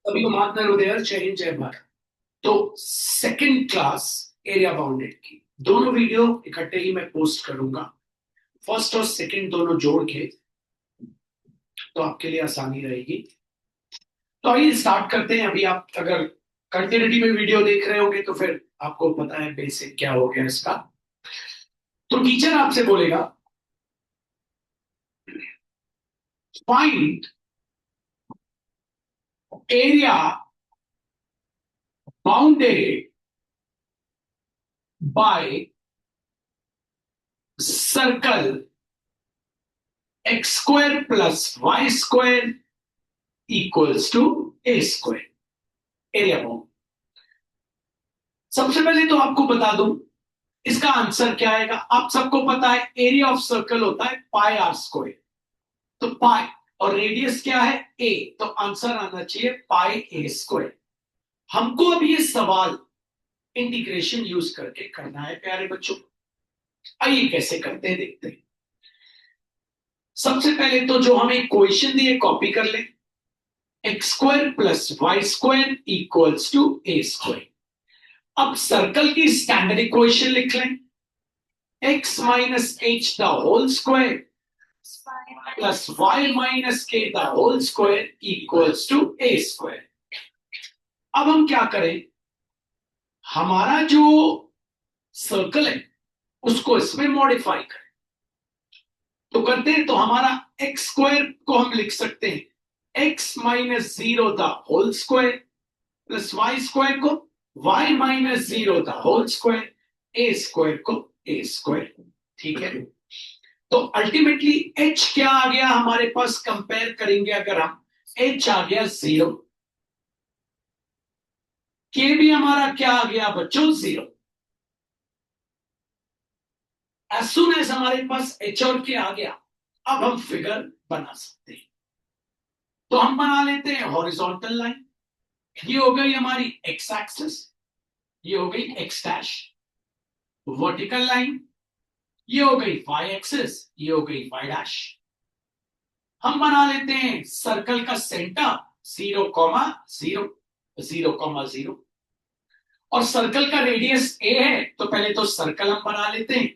अभी तो मार्क उदयर जय हिंद जय भारत। तो सेकंड क्लास एरिया बाउंडेड की दोनों वीडियो इकट्ठे ही मैं पोस्ट करूंगा। फर्स्ट और सेकंड दोनों जोड़ के, तो आपके लिए आसानी रहेगी। तो आइए स्टार्ट करते हैं। अभी आप अगर कंटिन्यूटी में वीडियो देख रहे होंगे तो फिर आपको पता है बेसिक क्या हो गया इसका। तो टीचर आपसे बोलेगा find area bounded by circle x square plus Y square equals to A square. Area bound. सबसे पहले तो आपको बता दूं इसका आंसर क्या आएगा। आप सबको पता है एरिया ऑफ सर्कल होता है पाई आर स्क्वायर। तो पाई और रेडियस क्या है ए, तो आंसर आना चाहिए पाई ए स्क्वायर। हमको अब ये सवाल इंटीग्रेशन यूज करके करना है प्यारे बच्चों। आइए कैसे करते हैं देखते हैं। सबसे पहले तो जो हमें इक्वेशन दिए कॉपी कर ले। X square plus Y square equals to A square. अब सर्कल की स्टैंडर्ड इक्वेशन लिख लें। x minus h the whole square plus y minus k the whole square equals to a square। अब हम क्या करें, हमारा जो सर्कल है उसको इसमें मॉडिफाई करें। तो करते हैं, तो हमारा एक्स स्क्वायर को हम लिख सकते हैं x minus zero the whole square plus Y square को y minus zero the whole square, a square को ए स्क्वायर। ठीक है। तो अल्टीमेटली h क्या आ गया हमारे पास, कंपेयर करेंगे अगर हम, h आ गया जीरो, k भी हमारा क्या आ गया बच्चों जीरो। एज सुन एज हमारे पास h और k आ गया, अब हम फिगर बना सकते हैं। तो हम बना लेते हैं हॉरिजॉन्टल लाइन। ये हो गई हमारी x एक्सिस, ये हो गई x डैश। वर्टिकल लाइन ये हो गई y एक्सिस, ये हो गई y डैश। हम बना लेते हैं सर्कल का centre zero comma zero, zero comma zero. और सर्कल का रेडियस ए है, तो पहले तो सर्कल हम बना लेते हैं।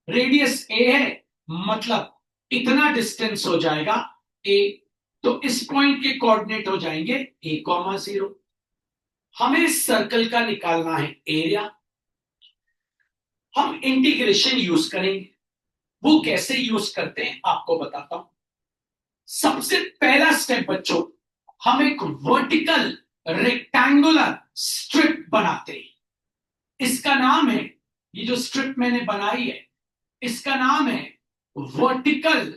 रेडियस ए है मतलब इतना डिस्टेंस हो जाएगा ए, तो इस पॉइंट के कोऑर्डिनेट हो जाएंगे ए कॉमा जीरो। हमें इस सर्कल का निकालना है एरिया। हम इंटीग्रेशन यूज करेंगे। वो कैसे यूज करते हैं आपको बताता हूं। सबसे पहला स्टेप बच्चों, हम एक वर्टिकल रेक्टेंगुलर स्ट्रिप बनाते हैं। इसका नाम है, ये जो स्ट्रिप मैंने बनाई है इसका नाम है वर्टिकल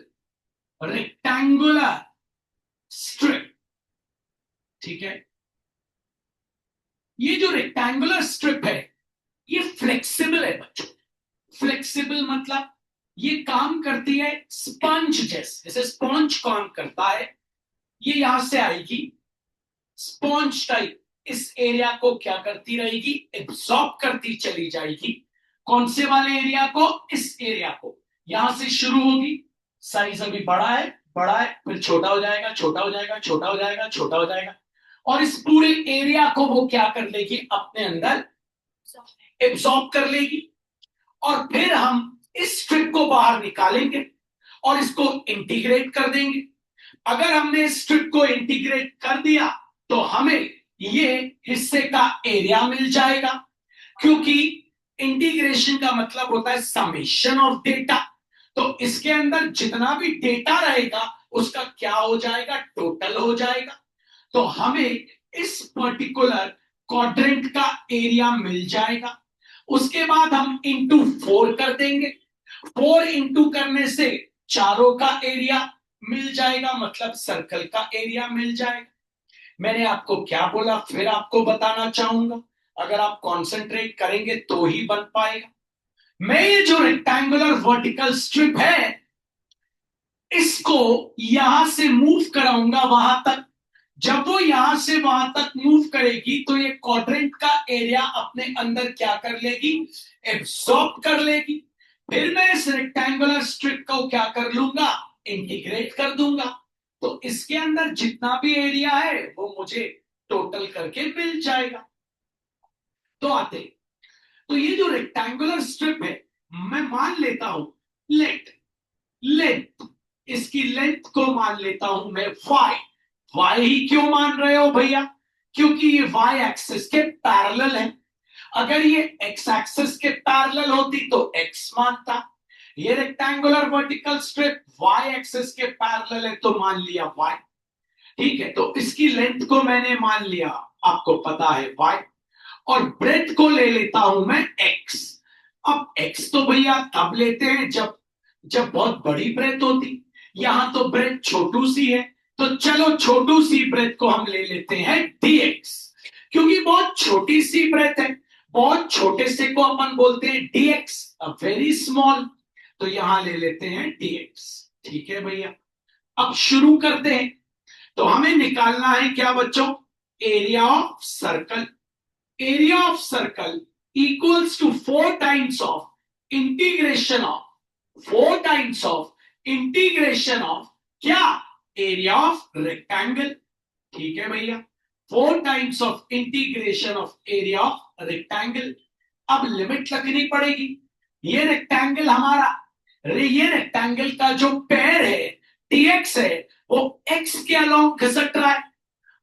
रेक्टेंगुलर स्ट्रिप। ठीक है। ये जो रेक्टेंगुलर स्ट्रिप है ये फ्लेक्सिबल है बच्चों। फ्लेक्सिबल मतलब ये काम करती है स्पंज जैसे स्पॉन्ज काम करता है। ये यहां से आएगी स्पॉन्ज टाइप, इस एरिया को क्या करती रहेगी, एब्सॉर्ब करती चली जाएगी। कौन से वाले एरिया को, इस एरिया को। यहां से शुरू होगी, साइज अभी बड़ा है, बड़ा है, फिर छोटा हो जाएगा, छोटा हो जाएगा, छोटा हो जाएगा, छोटा हो जाएगा। और इस पूरे एरिया को वो क्या कर लेगी, अपने अंदर एब्सॉर्ब कर लेगी। और फिर हम इस स्ट्रिप को बाहर निकालेंगे और इसको इंटीग्रेट कर देंगे। अगर हमने स्ट्रिप को इंटीग्रेट कर दिया तो हमें ये हिस्से का एरिया मिल जाएगा, क्योंकि इंटीग्रेशन का मतलब होता है समेशन ऑफ डेटा। तो इसके अंदर जितना भी डेटा रहेगा उसका क्या हो जाएगा, टोटल हो जाएगा। तो हमें इस पर्टिकुलर क्वाड्रेंट का एरिया मिल जाएगा। उसके बाद हम इंटू 4 कर देंगे। 4 इंटू करने से चारों का एरिया मिल जाएगा, मतलब सर्कल का एरिया मिल जाएगा। मैंने आपको क्या बोला फिर आपको बताना चाहूंगा, अगर आप कंसंट्रेट करेंगे तो ही बन पाएगा। मैं ये जो रेक्टेंगुलर वर्टिकल स्ट्रिप है इसको यहां से मूव कराऊंगा वहां तक। जब वो यहां से वहां तक मूव करेगी तो ये क्वाड्रेंट का एरिया अपने अंदर क्या कर लेगी, एब्सॉर्ब कर लेगी। फिर मैं इस रेक्टेंगुलर स्ट्रिप को क्या कर लूंगा, इंटीग्रेट कर दूंगा। तो इसके अंदर जितना भी एरिया है वो मुझे टोटल करके मिल जाएगा। तो आते, तो ये जो रेक्टेंगुलर स्ट्रिप है मैं मान लेता हूं लेट लेंथ, इसकी लेंथ को मान लेता हूं मैं वाई। वाई ही क्यों मान रहे हो भैया? क्योंकि ये वाई एक्सिस के पैरेलल है। अगर ये एक्स एक्सिस के पैरेलल होती तो एक्स मानता। ये rectangular vertical strip y axis के पैरेलल है तो मान लिया वाई। ठीक है, तो इसकी लेंथ को मैंने मान लिया, आपको पता है वाई, और ब्रेथ को ले लेता हूं मैं एक्स। अब एक्स तो भैया तब लेते हैं जब जब बहुत बड़ी ब्रेथ होती, यहां तो ब्रेथ छोटू सी है, तो चलो छोटू सी ब्रेथ को हम ले लेते हैं dx, क्योंकि बहुत छोटी सी ब्रेथ है, बहुत छोटे से को अपन बोलते हैं dx, अ वेरी स्मॉल, तो यहां ले लेते हैं dx। ठीक है भैया, अब शुरू करते हैं। तो हमें निकालना है क्या बच्चों? Area of circle. Area of circle equals to 4 times of integration of, 4 times of integration of क्या? Area of rectangle. ठीक है भैया, 4 times of integration of area of rectangle. अब लिमिट लगनी पड़ेगी। ये रेक्टेंगल हमारा, ये रेक्टेंगल का जो पैर है dx है, वो x के अलोंग खसक रहा है,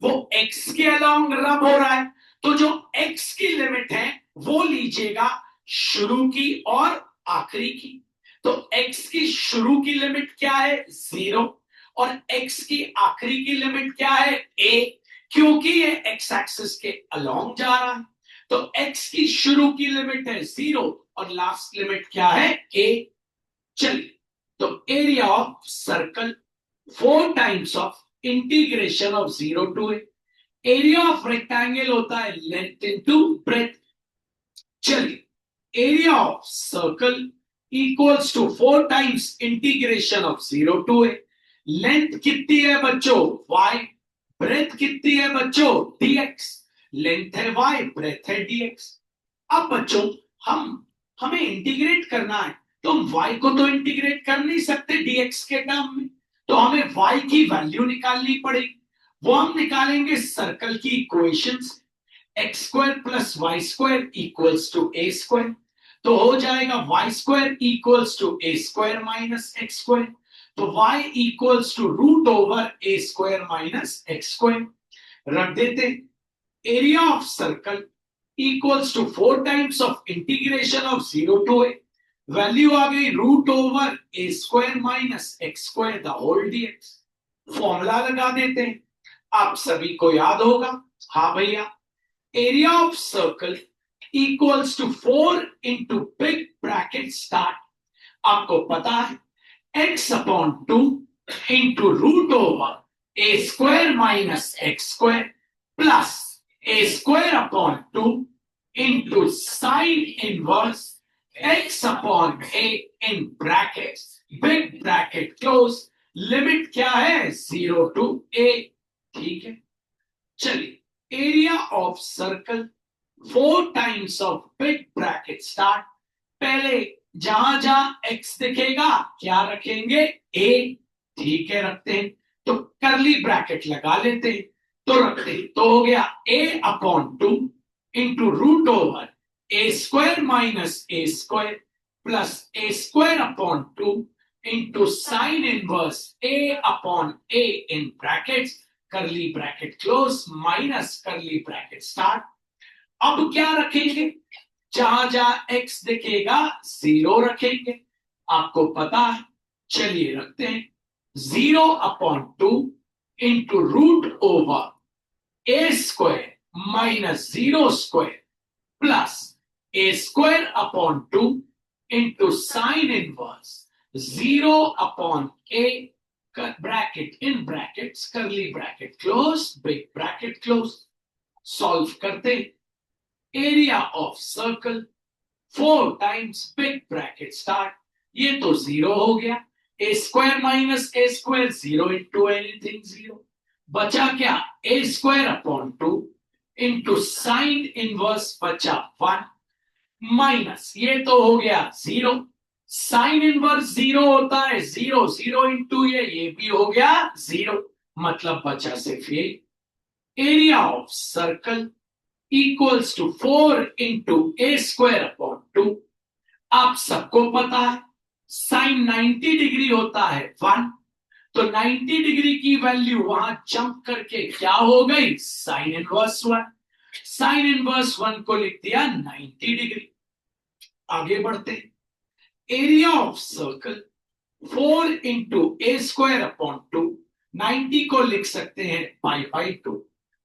वो x के अलोंग रब हो रहा है। तो जो x की लिमिट है वो लीजिएगा शुरू की और आखिरी की। तो x की शुरू की लिमिट क्या है? 0, और x की आखिरी की लिमिट क्या है? a, क्योंकि ये x एक्सिस के अलोंग जा रहा है। तो x की शुरू की लिमिट है 0 और लास्ट लिमिट क्या है? a। चलिए, तो area of circle 4 times of integration of 0 to a। Area of rectangle होता है लेंथ इनटू ब्रेथ। चलिए, area of circle equals to 4 times integration of 0 to a। Length कितनी है बच्चों? y। ब्रेथ कितनी है बच्चों? dx। लेंथ है y, ब्रेथ है dx। अब बच्चों हमें इंटीग्रेट करना है, तो हम y को तो इंटीग्रेट कर नहीं सकते dx के टर्म में, तो हमें y की वैल्यू निकालनी पड़ेगी। वो हम निकालेंगे सर्कल की इक्वेशन से। X square plus Y square equals to A square, तो हो जाएगा Y square equals to A square minus x square, तो y equals to root over A square minus x square. रख देते, area of circle equals to 4 times of integration of 0 to a, value आ गई root over A square minus x square the whole dx। Formula लगा देते हैं, आप सभी को याद होगा। हाँ भैया, area of circle equals to 4 into big bracket start, आपको पता है x upon 2 into root over A square minus x square plus A square upon 2 into sine inverse x upon a in bracket, big bracket close, limit क्या है? 0 to a। ठीक है, चलिए, area of circle 4 times of big bracket start. पहले जहां जहां x दिखेगा क्या रखेंगे? a। ठीक है, रखते हैं, तो करली ब्रैकेट लगा लेते हैं, तो रखते हैं, तो हो गया a upon 2 into root over A square minus A square plus A square upon 2 into sine inverse a upon a in brackets, curly bracket close minus curly bracket start. अब क्या रखेंगे? जहां जहां x दिखेगा 0 रखेंगे, आपको पता है। चलिए रखते हैं, 0 upon 2 into root over A square minus 0 square plus A square upon 2 into sine inverse 0 upon A, bracket in brackets, curly bracket close, big bracket close. Solve करते, area of circle 4 times big bracket start, ये तो 0 हो गया, A square minus A square 0 into anything 0, बचा क्या? A square upon 2 into sine inverse बचा 1 minus, ये तो हो गया 0, साइन इनवर्स जीरो होता है, जीरो जीरो इंटू ये भी हो गया जीरो, मतलब बचा सिर्फ ये। Area of circle equals to 4 into a² upon 2। आप सबको पता है साइन 90 डिग्री होता है 1, तो 90 डिग्री की वैल्यू वहां जंप करके क्या हो गई, साइन इनवर्स 1। साइन इनवर्स 1 को लिख दिया 90 डिग्री। आगे बढ़ते हैं, area of circle 4 into a² upon 2। 90 को लिख सकते हैं पाई/2।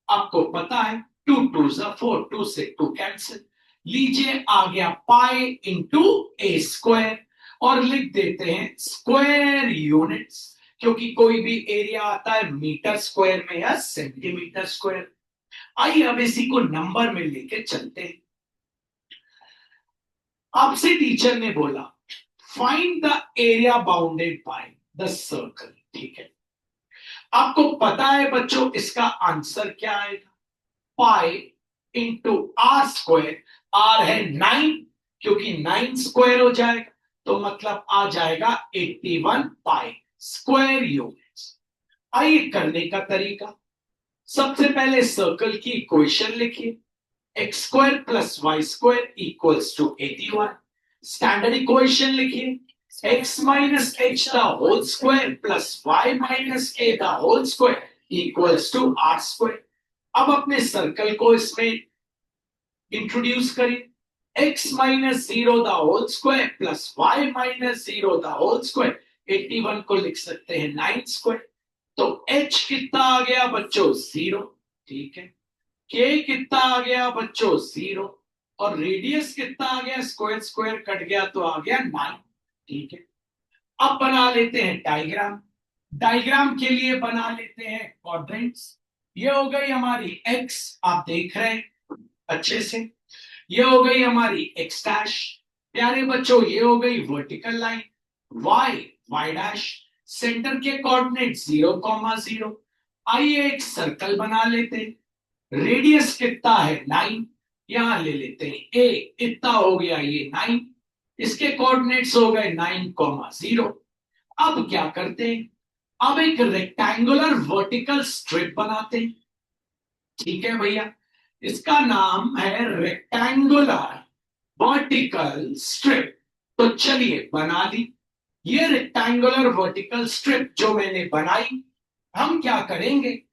आपको पता है 2 2 4, 2 से 2 कैंसिल, लीजिए आ गया पाई/a², और लिख देते हैं स्क्वायर यूनिट्स, क्योंकि कोई भी एरिया आता है मीटर स्क्वायर में या सेंटीमीटर स्क्वायर। आइए अब इसी को नंबर में लेके चलते हैं। आपसे टीचर ने बोला find the area bounded by the circle, ठीक है। आपको पता है बच्चों इसका आंसर क्या आएगा, पाई/r²। आर है 9, क्योंकि 9 स्क्वायर हो जाएगा, तो मतलब आ जाएगा 81 पाई स्क्वायर यूनिट्स। आइए करने का तरीका, सबसे पहले सर्कल की इक्वेशन लिखिए, x² + y² = 81। स्टैंडर्ड इक्वेशन लिखिए, x - h the whole square plus y - a the whole square equals to r²। अब अपने सर्कल को इसमें इंट्रोड्यूस करें, x - 0 the whole square plus y - 0 the whole square, 81 को लिख सकते हैं 9²। तो h कितना आ गया बच्चों, 0, ठीक है। k कितना आ गया बच्चों, 0, और रेडियस कितना आ गया, स्क्वायर स्क्वायर कट गया तो आ गया 9, ठीक है। अब बना लेते हैं डायग्राम। डायग्राम के लिए बना लेते हैं क्वाड्रेंट्स। ये हो गई हमारी x, आप देख रहे हैं अच्छे से। ये हो गई हमारी x डैश, प्यारे बच्चों ये हो गई vertical line. y dash, centre के कोऑर्डिनेट 0, 0। आइए एक सर्कल बना लेते हैं, रेडियस कितना है 9, यहां ले लेते हैं a, इतना हो गया ये 9, इसके कोऑर्डिनेट्स हो गए 9, 0। अब क्या करते हैं, अब एक रेक्टेंगुलर वर्टिकल स्ट्रिप बनाते हैं, ठीक है भैया। इसका नाम है रेक्टेंगुलर वर्टिकल स्ट्रिप। तो चलिए बना दी ये रेक्टेंगुलर वर्टिकल स्ट्रिप जो मैंने बनाई। हम क्या करेंगे,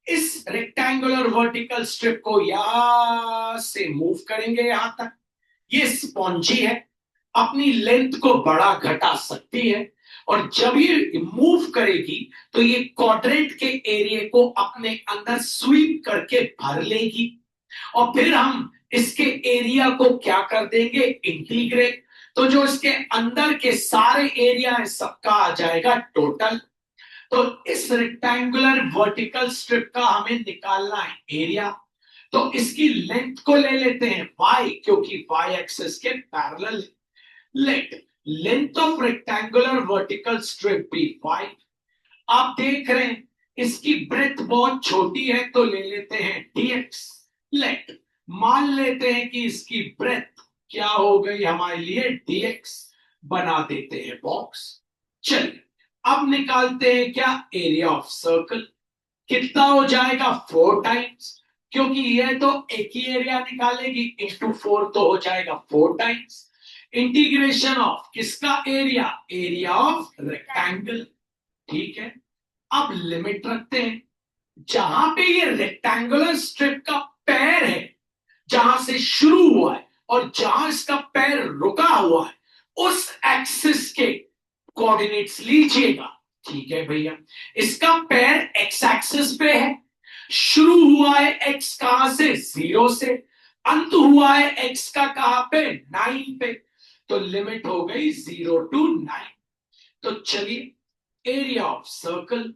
इस रेक्टेंगुलर वर्टिकल स्ट्रिप को यहां से मूव करेंगे यहां तक। ये स्पॉन्जी है, अपनी लेंथ को बड़ा घटा सकती है, और जब ये मूव करेगी तो ये क्वाड्रेंट के एरिया को अपने अंदर स्वीप करके भर लेगी, और फिर हम इसके एरिया को क्या कर देंगे, इंटीग्रेट। तो जो इसके अंदर के सारे एरिया है सबका आ जाएगा टोटल। तो इस रेक्टेंगुलर वर्टिकल स्ट्रिप का हमें निकालना है एरिया। तो इसकी लेंथ को ले लेते हैं y, क्योंकि y एक्सिस के parallel. Let length of rectangular vertical strip be y। आप देख रहे हैं इसकी ब्रेथ बहुत छोटी है, तो ले लेते हैं dx। लेट मान लेते हैं कि इसकी ब्रेथ क्या हो गई हमारे लिए dx, बना देते हैं बॉक्स। चलिए अब निकालते हैं क्या, एरिया ऑफ सर्कल। कितना हो जाएगा 4 टाइम्स, क्योंकि ये तो एक ही एरिया निकालेगी, इंटू 4 तो हो जाएगा 4 टाइम्स। इंटीग्रेशन ऑफ किसका एरिया, एरिया ऑफ रेक्टेंगल, ठीक है। अब लिमिट रखते हैं, जहां पे ये रेक्टेंगुलर स्ट्रिप का पैर है, जहां से शुरू हुआ है और जहां इसका पैर रुका हुआ है, उस एक्सिस के कोऑर्डिनेट्स लीजिएगा, ठीक है भैया। इसका पैर एक्स एक्सिस पे है, शुरू हुआ है एक्स कहां से, 0 से, अंत हुआ है एक्स का कहां पे, 9 पे। तो लिमिट हो गई 0 to 9। तो चलिए area of circle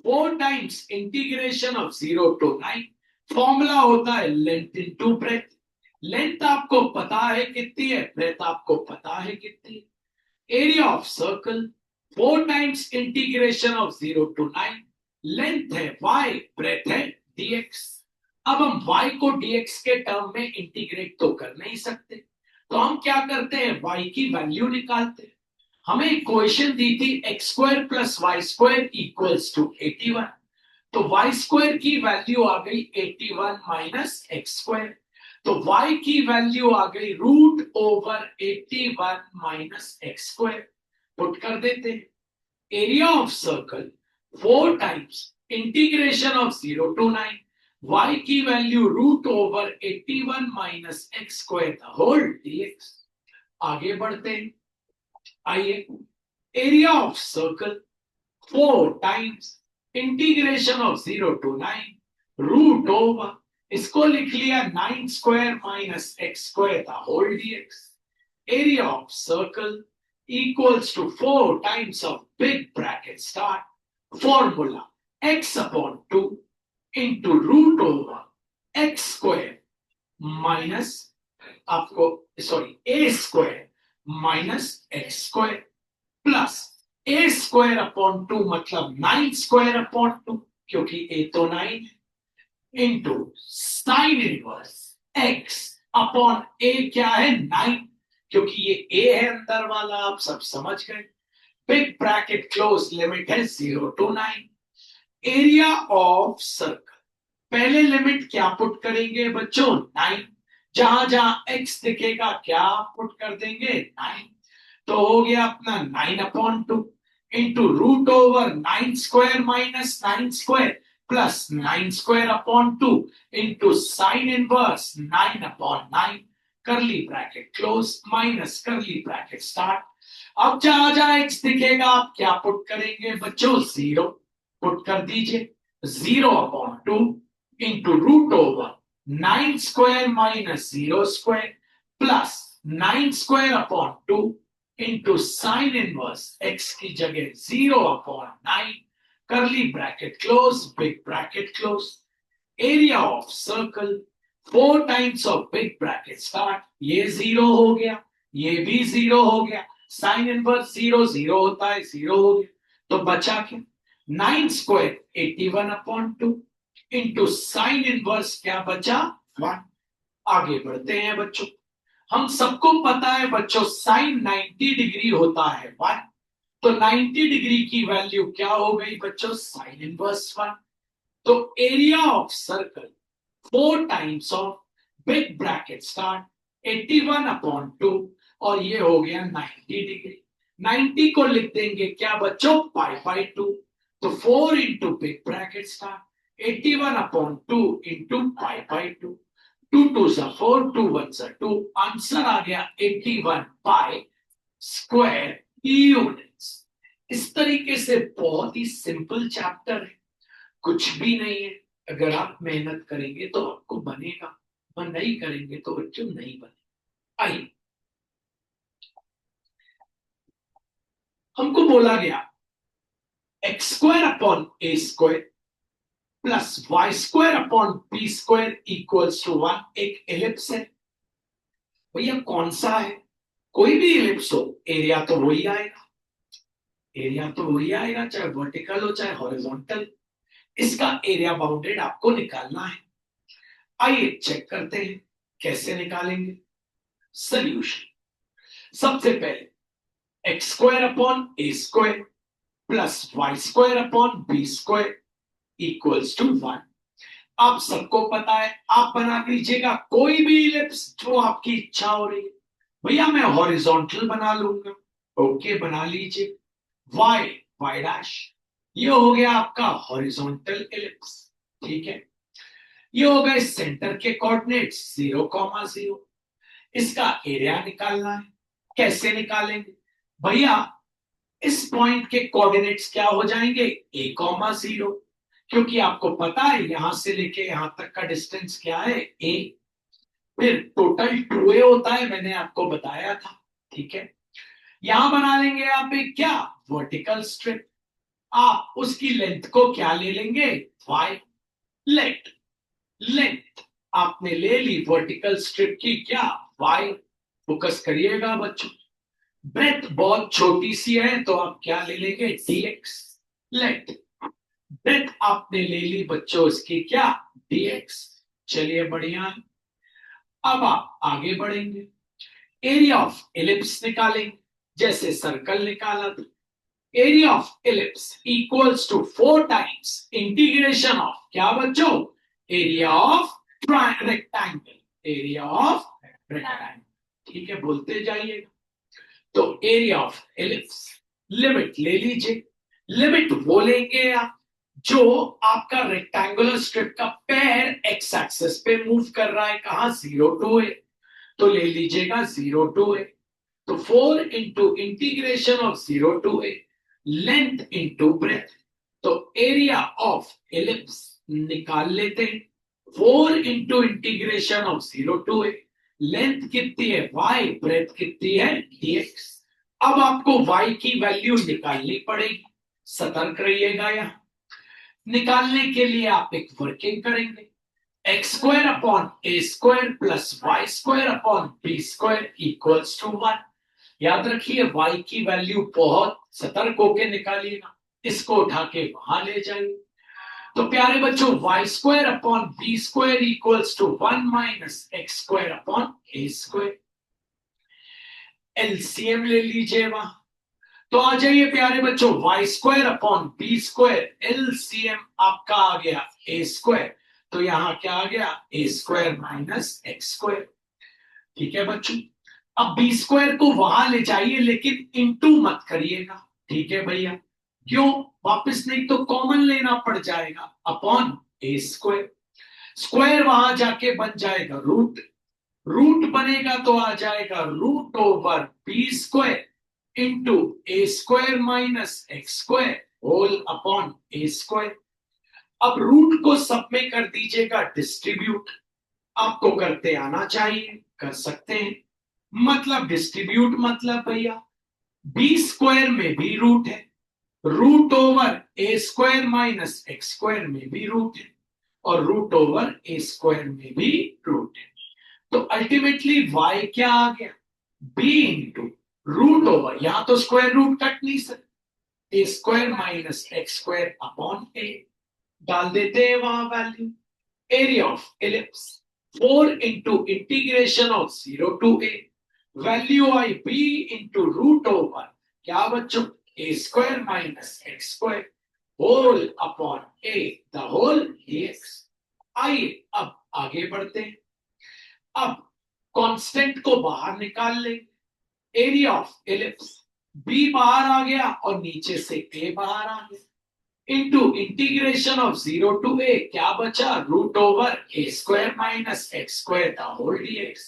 4 times integration of 0 to 9। Formula होता है लेंथ इनटू ब्रेथ। लेंथ आपको पता है कितनी है, ब्रेथ आपको पता है कितनी है। Area of circle 4 times integration of 0 to 9, length है y, ब्रेथ है dx। अब हम y को dx के टर्म में इंटीग्रेट तो कर नहीं सकते, तो हम क्या करते हैं, y की वैल्यू निकालते हैं। हमें इक्वेशन दी थी x square plus Y square equals to 81। तो वाई स्क्वायर की वैल्यू आ गई 81 माइनस एक्स स्क्वायर। तो y की वैल्यू आ गई root over 81 minus x square. Put कर देते हैं। Area of circle 4 times integration of 0 to 9 y की value root over 81 minus x square the whole dx। आगे बढ़ते हैं। आइए, area of circle 4 times integration of 0 to 9 root over, इसको लिख लिया 9 square minus x square the whole dx। Area of circle equals to 4 times of big bracket start formula x upon 2 into root over x square minus आपको sorry a square minus x square plus a square upon 2 मतलब 9 square upon 2 क्योंकि a तो 9 into sine inverse x upon a क्या है 9 क्योंकि ये a है अंदर वाला, आप सब समझ गए। बिग ब्रैकेट क्लोज, लिमिट है 0 to 9। एरिया ऑफ सर्कल, पहले लिमिट क्या पुट करेंगे बच्चों 9, जहां जहां x दिखेगा क्या पुट कर देंगे 9। तो हो गया अपना 9/2 into root over 9 square minus 9 square plus 9 square upon 2 into sine inverse 9/9 curly bracket close minus curly bracket start. अब जहां जहां x दिखेगा आप क्या पुट करेंगे बच्चों 0 पुट कर दीजिए। 0/2 into root over 9 square minus 0 square plus 9 square upon 2 into sine inverse x की जगह 0/9 curly bracket close big bracket close. Area of circle 4 times of big bracket start, ये 0 हो गया, ये भी 0 हो गया, साइन इनवर्स 0 0 होता है 0 हो गया। तो बचा क्या 9 स्क्वायर 81/2 इंटू साइन इनवर्स क्या बचा 1। आगे बढ़ते हैं बच्चों। हम सबको पता है बच्चों साइन 90 डिग्री होता है 1। तो 90 डिग्री की वैल्यू क्या हो गई बच्चों साइन इनवर्स 1। तो area of circle 4 times of big bracket start 81/2 और ये हो गया 90 डिग्री। 90 को लिख देंगे क्या बच्चों π/2। तो 4 into big bracket start 81/2 into π/2। 2 2 4 2 1 2 answer आ गया 81 पाई स्क्वायर यूनिट्स। इस तरीके से बहुत ही सिंपल चैप्टर है, कुछ भी नहीं है। अगर आप मेहनत करेंगे तो आपको बनेगा, और नहीं करेंगे तो बच्चों नहीं बने। आइए, हमको बोला गया x square upon A square plus Y square upon b square equals to 1 एक एलिप्स है। भैया कौन सा है, कोई भी एलिप्स हो एरिया तो वही आएगा, एरिया तो वही आएगा चाहे वर्टिकल हो चाहे हॉरिजॉन्टल। इसका एरिया बाउंडेड आपको निकालना है। आइए चेक करते हैं कैसे निकालेंगे। सॉल्यूशन, सबसे पहले x square upon A square plus Y square upon b square equals to 1। आप सबको पता है, आप बना लीजिएगा कोई भी इलिप्स जो आपकी इच्छा हो रही है। भैया मैं हॉरिजॉन्टल बना लूंगा, ओके बना लीजिए। वाई वाई डैश, ये हो गया आपका हॉरिजॉन्टल इलिप्स, ठीक है। ये हो गए सेंटर के कोऑर्डिनेट्स 0,0। इसका एरिया निकालना है, कैसे निकालेंगे भैया, इस पॉइंट के कोऑर्डिनेट्स क्या हो जाएंगे a,0, क्योंकि आपको पता है यहां से लेके यहां तक का डिस्टेंस क्या है a। फिर टोटल 2a होता है, मैंने आपको बताया था, ठीक है। यहां बना लेंगे आप एक क्या वर्टिकल स्ट्रिप, आप उसकी लेंथ को क्या ले लेंगे y। लेट लेंथ आपने ले ली वर्टिकल स्ट्रिप की क्या y, फोकस करिएगा बच्चों। ब्रेथ बहुत छोटी सी है तो आप क्या ले लेंगे dx। लेट ब्रेथ आपने ले ली बच्चों इसकी क्या dx। चलिए बढ़िया है, अब आप आगे बढ़ेंगे, एरिया ऑफ एलिप्स निकालेंगे। जैसे सर्कल निकाला था, area of ellipse equals to 4 times integration of क्या बच्चों, area of rectangle, area of rectangle. ठीक है, बोलते जाइएगा। तो एरिया ऑफ एलिप्स, लिमिट ले लीजिए। लिमिट वो लेंगे आप जो आपका रेक्टेंगुलर स्ट्रिप का पैर एक्स एक्सिस पे मूव कर रहा है, कहां, 0 टू ए, तो ले लीजिएगा 0 टू ए। तो 4 into integration of 0 to a, length into breadth, तो एरिया ऑफ एलिप्स निकाल लेते हैं। 4 into integration of 0 to a, length कितनी है y, ब्रेथ कितनी है dx। अब आपको y की वैल्यू निकालनी पड़ेगी, सतर्क रहिएगा। यहां निकालने के लिए आप एक वर्किंग करेंगे, x square upon A square plus Y square upon b square equals to 1। याद रखिए y की वैल्यू बहुत सतर्क होकर निकालिएगा, इसको उठा के वहां ले जाइए। तो प्यारे बच्चों, y square upon b square equals to 1 minus x square upon A square. LCM ले लीजिए वहां, तो आ जाइए प्यारे बच्चों, y square upon b square, LCM आपका आ गया ए स्क्वायर, तो यहां क्या आ गया, A square minus x square. ठीक है बच्चों, अब बी स्क्वायर को वहां ले जाइए, लेकिन इंटू मत करिएगा। ठीक है भैया, क्यों, वापस नहीं तो कॉमन लेना पड़ जाएगा, अपॉन ए स्क्वायर। स्क्वायर वहां जाके बन जाएगा रूट, रूट बनेगा तो आ जाएगा root over B square into A square minus x square whole upon A square. अब रूट को सब में कर दीजिएगा डिस्ट्रीब्यूट, आपको करते आना चाहिए, कर सकते हैं। मतलब डिस्ट्रीब्यूट मतलब भैया बी स्क्वायर में भी रूट है, रूट ओवर ए स्क्वायर माइनस एक्स स्क्वायर में भी रूट है, और रूट ओवर ए स्क्वायर में भी रूट है। तो अल्टीमेटली y क्या आ गया, b इंटू रूट ओवर, यहां तो स्क्वायर रूट कट नहीं सकते, A square minus x square upon A, डाल देते हैं वहां value. Area of ellipse 4 into integration of 0 to A, value आई b इंटू रूट ओवर क्या बच्चों, A square minus x square whole upon A the whole dx। आइए अब आगे बढ़ते हैं। अब कांस्टेंट को बाहर निकाल ले, एरिया ऑफ एलिप्स बी बाहर आ गया और नीचे से ए बाहर आ गया, into integration of 0 to A क्या बचा, root over A square minus x square the whole dx।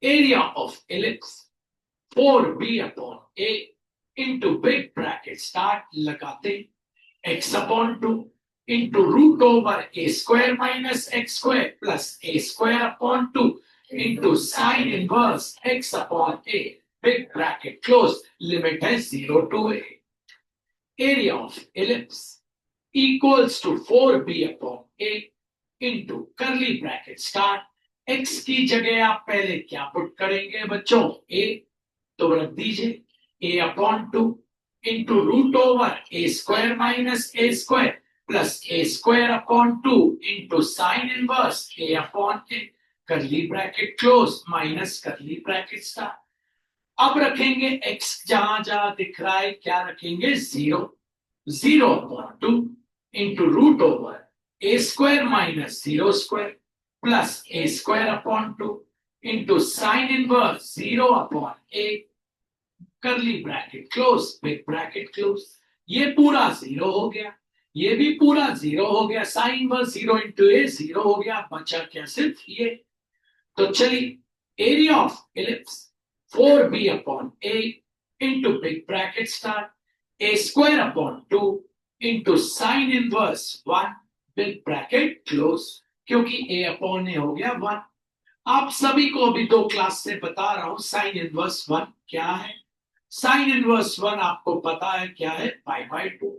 Area of ellipse 4b upon A into big bracket start लगाते, x upon 2 into root over A square minus x square plus A square upon 2 into sine inverse x upon A, big bracket close, limit है 0 to a। Area of ellipse equals to 4b upon a into करली bracket start, x की जगह आप पहले क्या put करेंगे बच्चों, a, तो रख दीजिए a upon 2 into root over A square minus A square plus A square upon 2 into sine inverse a upon A, curly bracket close minus curly bracket start. अब रखेंगे x जहां जहां दिख रहा है, क्या रखेंगे, 0, 0 अपॉन 2 इंटू रूट ओवर ए square minus 0 square plus ए square upon 2 into sine inverse 0 upon ए, curly bracket close, big bracket close. ये पूरा 0 हो गया, ये भी पूरा 0 हो गया, साइन इनवर्स 0 इंटू ए 0 हो गया, बचा क्या, सिर्फ ये। तो चलिए area of ellipse 4b upon a into big bracket start, A square upon 2 into sine inverse 1 big bracket close, क्योंकि a अपॉन ए हो गया 1। आप सभी को अभी 2 क्लास से बता रहा हूं साइन इनवर्स 1 क्या है। साइन इनवर्स 1 आपको पता है क्या है, पाई बाय 2,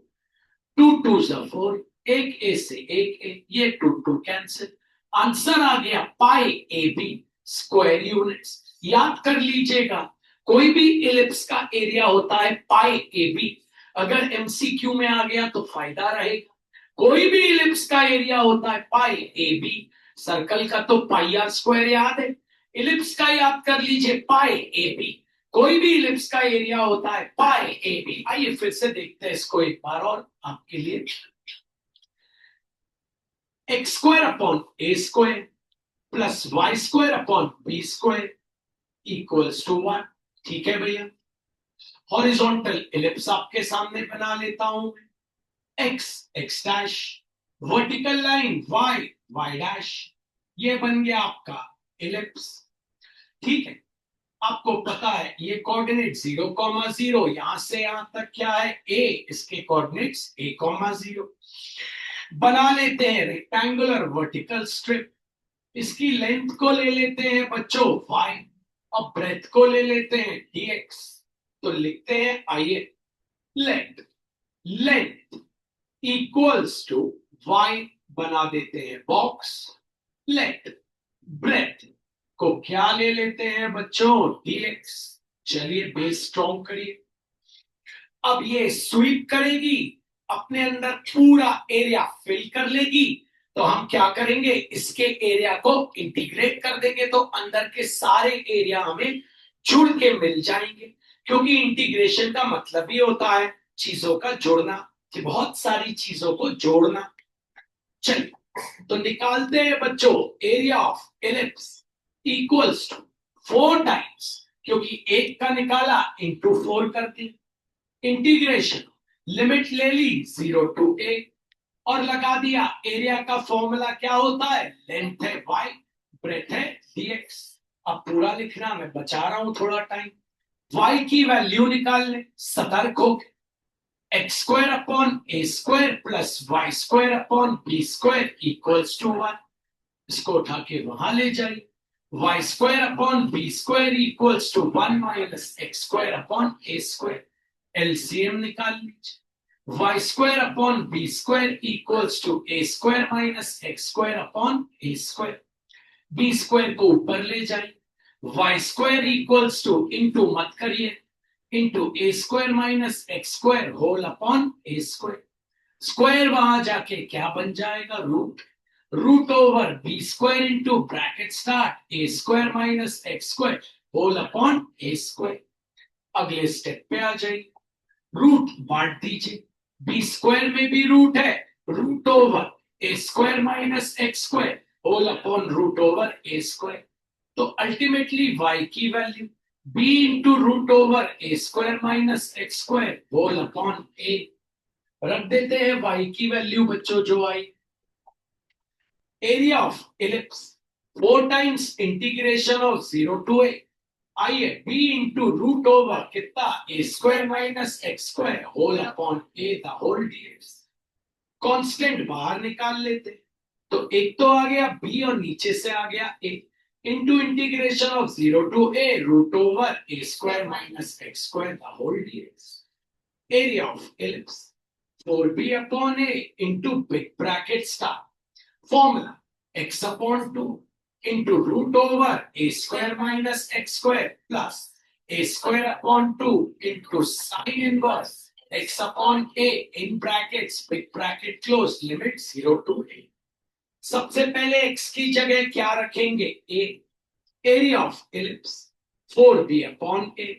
2 2 4, एक ए से एक ए, ये 2 2 कैंसिल, आंसर आ गया pi a b square units. याद कर लीजिएगा, कोई भी इलिप्स का एरिया होता है पाई ए बी, अगर एमसीक्यू में आ गया तो फायदा रहेगा। कोई भी इलिप्स का एरिया होता है पाई ए बी, सर्कल का तो पाई आर स्क्वायर याद है, इलिप्स का याद कर लीजिए पाई ए बी, कोई भी इलिप्स का एरिया होता है पाई ए बी। आइए फिर से देखते हैं इसको एक बार और आपके लिए। X square upon A square plus Y square upon b square equals to 1। ठीक है भैया, हॉरिजॉन्टल इलिप्स आपके सामने बना लेता हूं। X x dash, vertical line y y dash, ये बन गया आपका इलिप्स। ठीक है, आपको पता है ये कोऑर्डिनेट 0,0, यहां से यहां तक क्या है ए, इसके कोऑर्डिनेट्स a,0। बना लेते हैं रेक्टेंगुलर वर्टिकल स्ट्रिप। इसकी लेंथ को ले लेते हैं बच्चों y और ब्रेथ को ले लेते हैं dx। तो लिखते हैं, आइए, लेंथ इक्वल्स टू y, बना देते हैं बॉक्स। लेंथ ब्रेथ को क्या ले लेते हैं बच्चों dx। चलिए बेस स्ट्रॉन्ग करिए। अब ये स्वीप करेगी, अपने अंदर पूरा एरिया फिल कर लेगी। तो हम क्या करेंगे, इसके एरिया को इंटीग्रेट कर देंगे तो अंदर के सारे एरिया हमें जुड़ के मिल जाएंगे। क्योंकि इंटीग्रेशन का मतलब ही होता है चीजों का जोड़ना, कि बहुत सारी चीजों को जोड़ना। चलिए तो निकालते हैं बच्चों, area of ellipse equals to 4 times, क्योंकि एक का निकाला इंटू 4 कर दिया, इंटीग्रेशन लिमिट ले ली 0 टू a और लगा दिया। एरिया का फॉर्मूला क्या होता है, लेंथ है y, ब्रेथ है dx। अब पूरा लिखना, मैं बचा रहा हूं थोड़ा टाइम। y की वैल्यू निकाल ले, सतर्क हो गए। X square upon A square plus Y square upon b square equals to 1। इसको उठा के वहां ले जाइए। Y square upon b square equals to 1 minus x square upon A square. LCM निकाल लीजिए। y square upon b square equals to A square minus x square upon A square. B square को ऊपर ले जाइए। y square equals to, into मत करिए, into A square minus x square whole upon A square. Square वहां जाके क्या बन जाएगा, root over B square into bracket start A square minus x square whole upon A square. अगले step पे आ जाइए, रूट बांट दीजिए। बी स्क्वायर में भी रूट है, रूट ओवर ए square minus x square whole upon root over ए square. तो अल्टीमेटली y की value b into root over A square minus x square whole upon a। रख देते हैं y की वैल्यू बच्चों जो आई। Area of ellipse 4 times integration of 0 to a। आइए b इंटू रूट ओवर कितना, a square minus x square whole upon A the whole dx। Constant बाहर निकाल लेते, तो एक तो आ गया b और नीचे से आ गया a into integration of 0 to a root over A square minus x square the whole dx। Area of ellipse 4b upon a into big bracket start, formula x upon 2 into root over a square minus x square plus a square upon 2 into sine inverse x upon a in brackets big bracket close limit 0 to a। सबसे पहले x की जगह क्या रखेंगे, a। Area of ellipse 4b upon a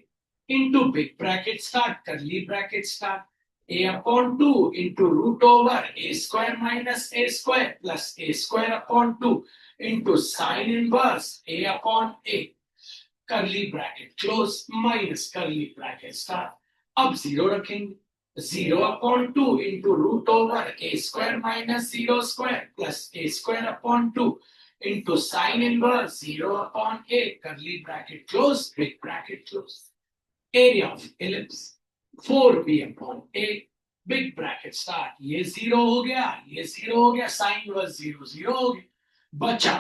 into big bracket start curly bracket start a upon 2 into root over a square minus a square plus a square upon 2 into sine inverse a upon a curly bracket close minus curly bracket start। अब 0 रखेंगे, 0 upon 2 into root over a square minus 0 square plus a square upon 2 into sine inverse 0 upon a curly bracket close big bracket close। Area of ellipse 4b upon a big bracket start, ये 0 हो गया, ये 0 हो गया, sign inverse 0 0 हो गया, बचा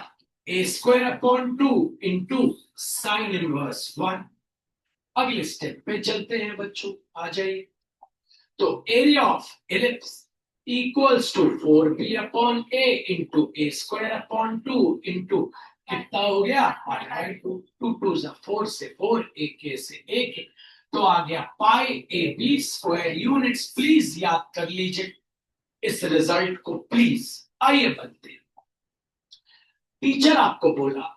a square upon 2 into sine inverse 1। अगले स्टेप पे चलते हैं बच्चों, आ जाइए। तो area of ellipse equals to 4b upon a into a square upon 2 into कितना हो गया, पाई बाय 2, 2 2 4 से 4, एक से एक, तो आ गया pi a b square. Units please याद कर लीजिए इस रिजल्ट को प्लीज। आइए बनते हैं। टीचर आपको बोला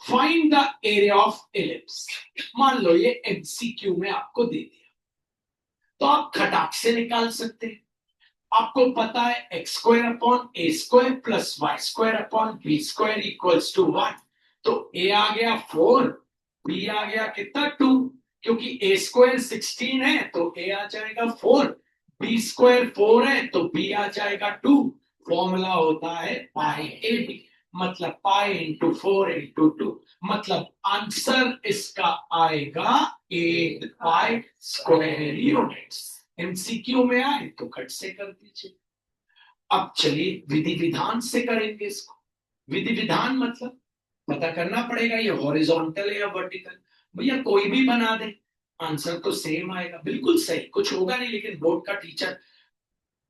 find the area of ellipse. मान लो ये एमसीक्यू में आपको दे दिया, तो आप खटाक से निकाल सकते हैं। आपको पता है x square upon A square plus Y square upon b square equals to 1। तो ए आ गया 4, बी आ गया कितना 2, क्योंकि ए स्क्वायर 16 है तो ए आ जाएगा 4, बी स्क्वायर 4 है तो बी आ जाएगा 2। फॉर्मूला होता है पाई ए बी, मतलब पाई इंटू 4 इंटू 2, मतलब आंसर इसका आएगा 8 पाई स्क्वायर यूनिट्स। एमसीक्यू में आए तो कट से कर दीजिए। अब चलिए विधि विधान से करेंगे इसको। विधि विधान मतलब पता करना पड़ेगा ये हॉरिजॉन्टल है या वर्टिकल। भैया कोई भी बना दे, आंसर तो सेम आएगा, बिल्कुल सही, कुछ होगा नहीं, लेकिन बोर्ड का टीचर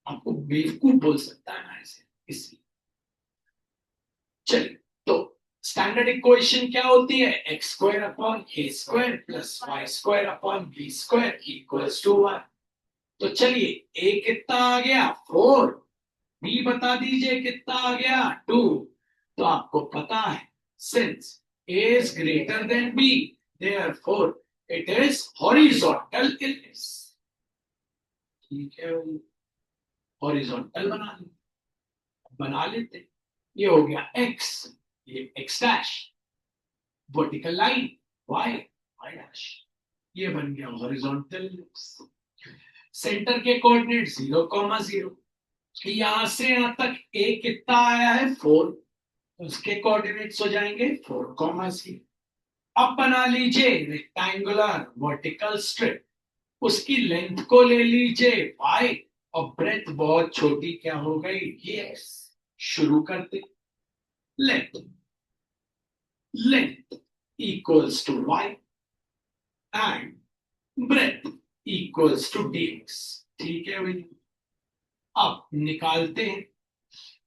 आपको बेवकूफ बोल सकता है ना ऐसे, इसलिए। चलिए, तो स्टैंडर्ड इक्वेशन क्या होती है? X square upon A square plus Y square upon b square equals to 1। तो चलिए ए कितना आ गया 4, बी बता दीजिए कितना आ गया 2। तो आपको पता है since a is greater than b, therefore it is horizontal ellipse. ठीक है, हॉरिजॉन्टल बना लेते। ये हो गया एक्स, ये x dash, vertical line y, y dash, ये बन गया हॉरिजॉन्टल इलिप्स। सेंटर के कोऑर्डिनेट 0,0, यहां से यहां तक ए कितना आया है 4, उसके कोऑर्डिनेट्स हो जाएंगे 4,0। अब बना लीजिए रेक्टेंगुलर वर्टिकल स्ट्रिप, उसकी लेंथ को ले लीजिए y और ब्रेथ बहुत छोटी क्या हो गई yes। शुरू करते, length length equals to y and breadth equals to dx। ठीक है भाई, अब निकालते हैं।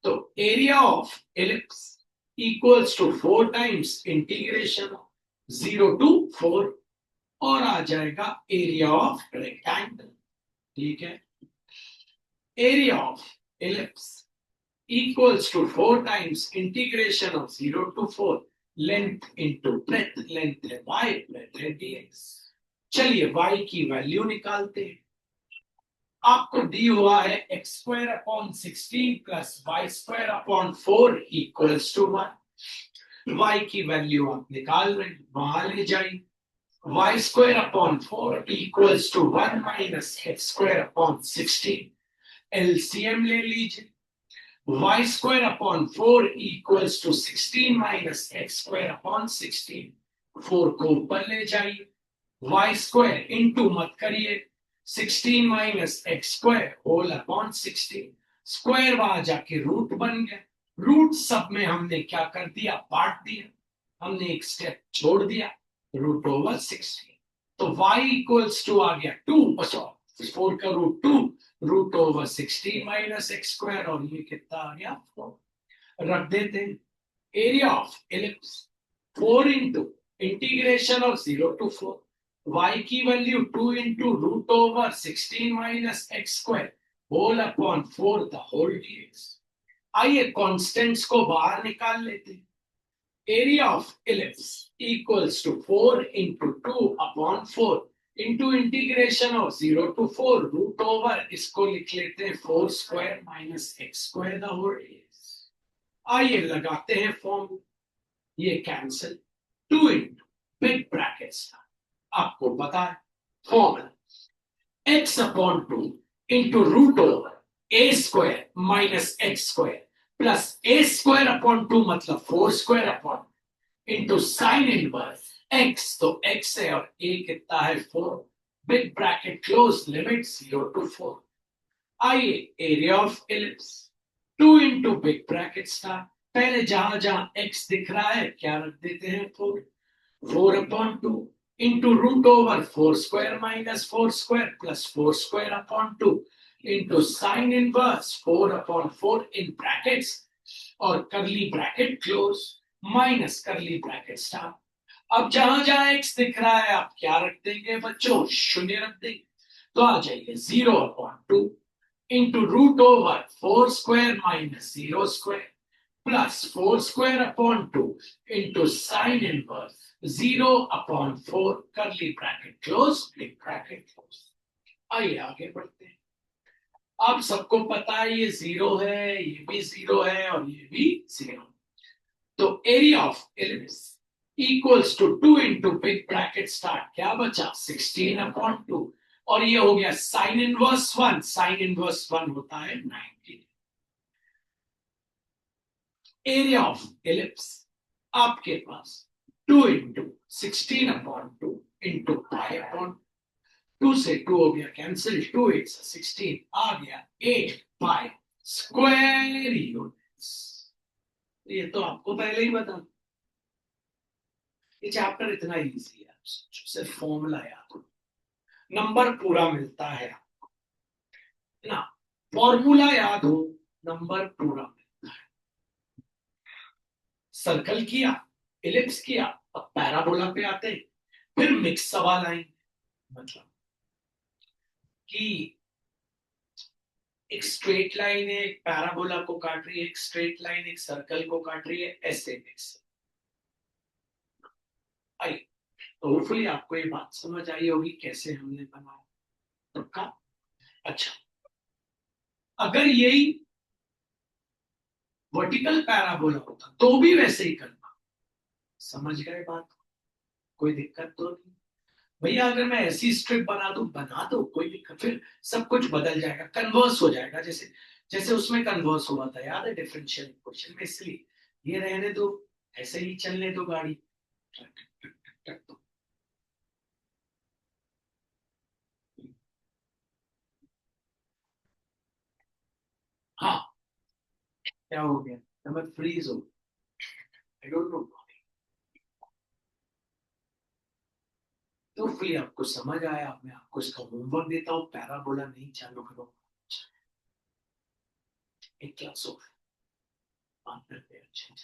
तो area of ellipse equals to 4 times integration 0 to 4 और आ जाएगा एरिया ऑफ रेक्टेंगल। ठीक है, area of ellipse equals to 4 times integration of 0 to 4 length into breadth, length है y, ब्रेथ है dx। चलिए y की वैल्यू निकालते हैं। आपको दी हुआ है x square upon 16 plus Y square upon 4 equals to 1। y की वैल्यू आप निकाल रहे हैं, वहां ले जाइए। y square upon 4 equals to 1 minus x square upon 16। LCM ले लीजिए। y square upon 4 equals to 16 minus x square upon 16। 4 को ऊपर ले जाइए, y square इंटू मत करिए, 16 minus x square whole upon 16। Square वहां जाके रूट बन गया, रूट सब में हमने क्या कर दिया बांट दिया, हमने एक स्टेप छोड़ दिया, रूट ओवर 16। तो y इक्वल्स टू आ गया 2, सॉरी 4 का root 2, root over 16 minus x square, और ये कितना आ गया 4। रख देते हैं। Area of ellipse 4 into integration of 0 to 4, y की value 2 into root over 16 minus x square whole upon 4 the whole dx। आइए कॉन्स्टेंट्स को बाहर निकाल लेते हैं। Area of ellipse equals to 4 into 2 upon 4 into integration of 0 to 4 root over, इसको लिख लेते हैं 4 square minus x square the whole dx। आइए लगाते हैं फॉर्म, ये कैंसिल, 2 इंटू बिग ब्रैकेट्स, आपको पता है formula x upon 2 into root over ए square minus x square plus ए स्क्वायर अपॉन 2 मतलब 4 square upon into sine inverse x, तो x है और a कितना है 4, big bracket close, limit 0 to 4। आइए area of ellipse 2 into big bracket start, पहले जहां जहां x दिख रहा है क्या रख देते हैं 4, 4 upon 2 into root over 4 square minus 4 square plus 4 square upon 2 into sine inverse 4 upon 4 in brackets और curly bracket close minus curly bracket start. अब जहां जहां x दिख रहा है आप क्या रख देंगे बच्चों, शून्य रख देंगे। तो आ जाइए 0 upon 2 into root over 4 square minus 0 square plus 4 square upon 2 into sin inverse 0 upon 4 curly bracket close bracket close। आइए आगे बढ़ते हैं। अब सबको पता है ये 0 है, ये भी 0 है और ये भी 0। तो area of ellipse equals to 2 into big bracket start क्या बचा 16 अपॉन 2 और ये हो गया साइन इनवर्स 1, साइन इनवर्स 1 होता है 90। एरिया ऑफ एलिप्स आपके पास 2 into 16 upon 2 into pi upon 2 से 2 हो गया कैंसिल, 2 8 16 आ गया 8 पाई स्क्वायर यूनिट्स। ये तो आपको पहले ही बता, ये चैप्टर इतना इजी है, सिर्फ फॉर्मूला याद हो, नंबर पूरा मिलता है ना, फॉर्मूला याद हो नंबर पूरा मिलता है। सर्कल किया, इलिप्स किया, अब पैराबोला पे आते हैं, फिर मिक्स सवाल आएंगे, मतलब कि एक स्ट्रेट लाइन है एक पैराबोला को काट रही है, एक स्ट्रेट लाइन एक सर्कल को काट रही है, ऐसे मिक्स आई। तो होपफुली आपको ये बात समझ आई होगी कैसे हमने बनाया तुक्का। अच्छा, अगर यही वर्टिकल पैराबोला होता तो भी वैसे ही करना, समझ गए बात, कोई दिक्कत तो नहीं भैया। अगर मैं ऐसी स्ट्रिप बना दो कोई दिक्कत, फिर सब कुछ बदल जाएगा, कन्वर्स हो जाएगा, जैसे जैसे उसमें कन्वर्स हुआ था याद है डिफरेंशियल इक्वेशन में। इसलिए ये रहने दो, ऐसे ही चलने दो गाड़ी। हाँ, क्या हो गया, नंबर फ्रीज हो, आई डोंट नो। तो फिर आपको समझ आया, मैं आपको इसका होमवर्क देता हूँ, पैराबोला नहीं चालू करो, एक क्लास हो बात करते हैं। अच्छा